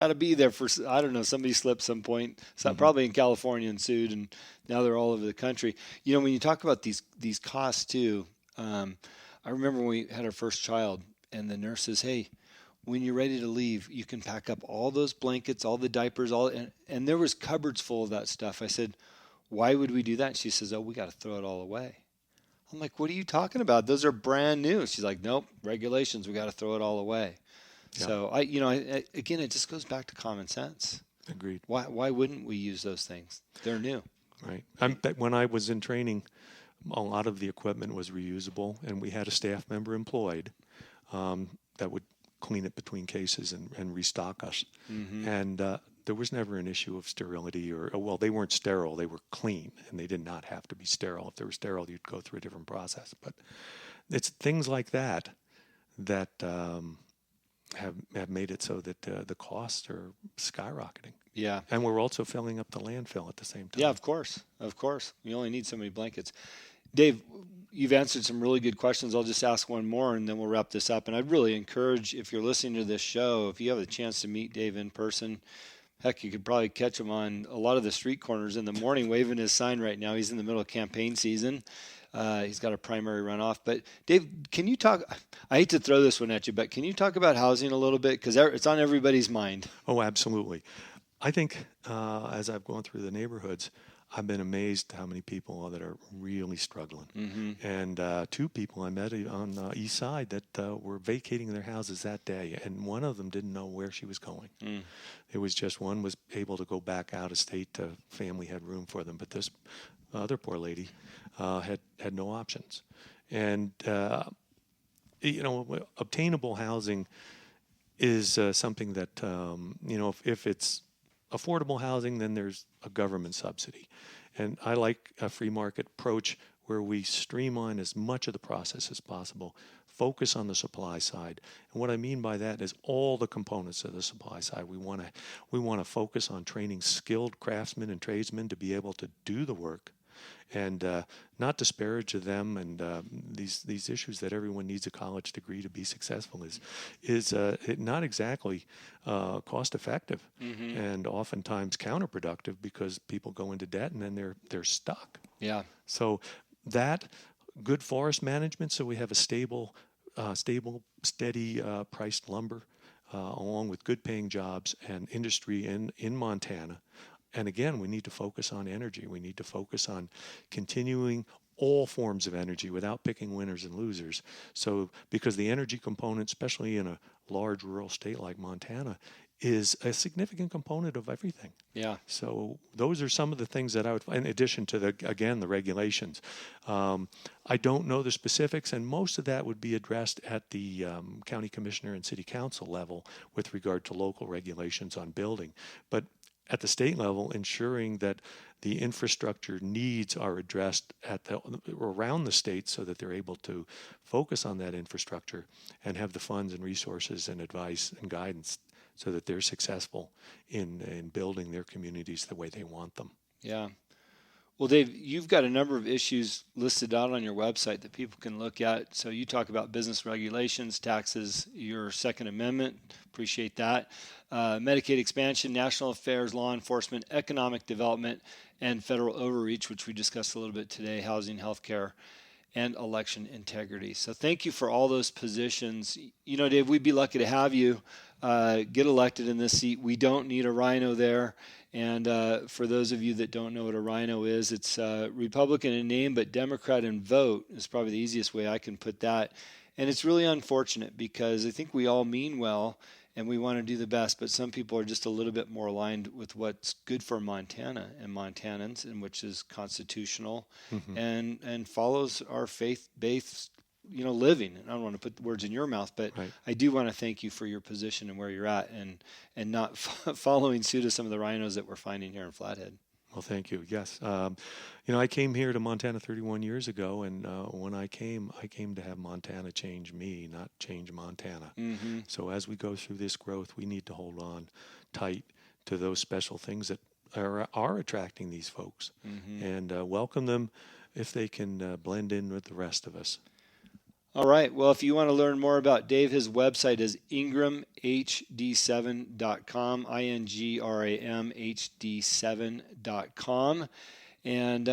got to be there for, I don't know, somebody slipped some point, probably in California and sued, and now they're all over the country. When you talk about these costs too, I remember when we had our first child, and the nurse says, "Hey, when you're ready to leave, you can pack up all those blankets, all the diapers, and there was cupboards full of that stuff." I said, "Why would we do that?" And she says, "Oh, we got to throw it all away." I'm like, "What are you talking about? Those are brand new." She's like, "Nope, regulations. We got to throw it all away." Yeah. So again, it just goes back to common sense. Agreed. Why wouldn't we use those things? They're new. Right. When I was in training, a lot of the equipment was reusable, and we had a staff member employed that would clean it between cases and restock us. Mm-hmm. And there was never an issue of sterility well, they weren't sterile. They were clean, and they did not have to be sterile. If they were sterile, you'd go through a different process. But it's things like that that have made it so that the costs are skyrocketing. Yeah. And we're also filling up the landfill at the same time. Yeah, of course. Of course. You only need so many blankets. Dave, you've answered some really good questions. I'll just ask one more and then we'll wrap this up. And I'd really encourage, if you're listening to this show, if you have a chance to meet Dave in person, heck, you could probably catch him on a lot of the street corners in the morning waving his sign right now. He's in the middle of campaign season. He's got a primary runoff. But Dave, can you talk? I hate to throw this one at you, but can you talk about housing a little bit? Because it's on everybody's mind. Oh, absolutely. I think as I've gone through the neighborhoods, I've been amazed how many people that are really struggling. Mm-hmm. And two people I met on the east side that were vacating their houses that day, and one of them didn't know where she was going. Mm. It was just one was able to go back out of state. Family had room for them, but this other poor lady had no options. And obtainable housing is something that if it's affordable housing, then there's a government subsidy. And I like a free market approach where we streamline as much of the process as possible, focus on the supply side. And what I mean by that is all the components of the supply side. We want to focus on training skilled craftsmen and tradesmen to be able to do the work, and not disparage of them. And these issues that everyone needs a college degree to be successful is not exactly cost effective, Mm-hmm. and oftentimes counterproductive because people go into debt and then they're stuck. Yeah. So that good forest management, so we have a stable, steady priced lumber, along with good paying jobs and industry in Montana. And again, we need to focus on energy. We need to focus on continuing all forms of energy without picking winners and losers. So, because the energy component, especially in a large rural state like Montana, is a significant component of everything. Yeah. So those are some of the things that I would, in addition to the regulations. I don't know the specifics, and most of that would be addressed at the county commissioner and city council level with regard to local regulations on building. But at the state level, ensuring that the infrastructure needs are addressed around the state so that they're able to focus on that infrastructure and have the funds and resources and advice and guidance so that they're successful in building their communities the way they want them. Yeah. Well, Dave, you've got a number of issues listed out on your website that people can look at. So you talk about business regulations, taxes, your Second Amendment. Appreciate that. Medicaid expansion, national affairs, law enforcement, economic development, and federal overreach, which we discussed a little bit today, housing, healthcare, and election integrity. So thank you for all those positions. Dave, we'd be lucky to have you get elected in this seat. We don't need a rhino there. And for those of you that don't know what a rhino is, it's Republican in name, but Democrat in vote is probably the easiest way I can put that. And it's really unfortunate because I think we all mean well and we want to do the best, but some people are just a little bit more aligned with what's good for Montana and Montanans, and which is constitutional and follows our faith-based living. And I don't want to put words in your mouth, but right. I do want to thank you for your position and where you're at, and not following suit of some of the rhinos that we're finding here in Flathead. Well, thank you. Yes. I came here to Montana 31 years ago, and when I came to have Montana change me, not change Montana. Mm-hmm. So as we go through this growth, we need to hold on tight to those special things that are attracting these folks, and welcome them if they can blend in with the rest of us. All right. Well, if you want to learn more about Dave, his website is ingramhd7.com, ingramhd7.com. And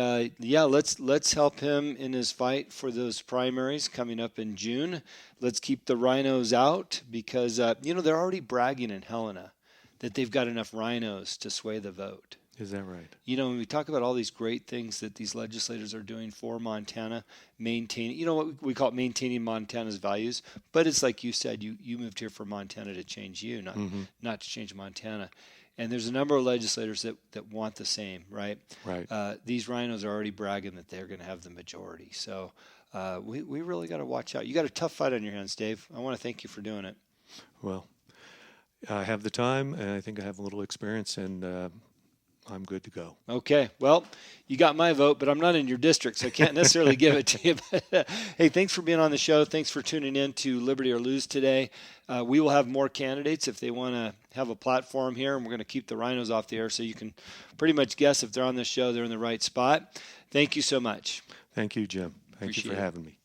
let's help him in his fight for those primaries coming up in June. Let's keep the rhinos out because they're already bragging in Helena that they've got enough rhinos to sway the vote. Is that right? When we talk about all these great things that these legislators are doing for Montana, maintaining, what we call it, maintaining Montana's values, but it's like you said, you moved here for Montana to change you, not to change Montana. And there's a number of legislators that want the same, right? Right. These rhinos are already bragging that they're going to have the majority. So we really got to watch out. You got a tough fight on your hands, Dave. I want to thank you for doing it. Well, I have the time, and I think I have a little experience, and I'm good to go. Okay. Well, you got my vote, but I'm not in your district, so I can't necessarily give it to you. But, hey, thanks for being on the show. Thanks for tuning in to Liberty or Lose today. We will have more candidates if they want to have a platform here, and we're going to keep the rhinos off the air so you can pretty much guess if they're on this show, they're in the right spot. Thank you so much. Thank you, Jim. Thank you for having me.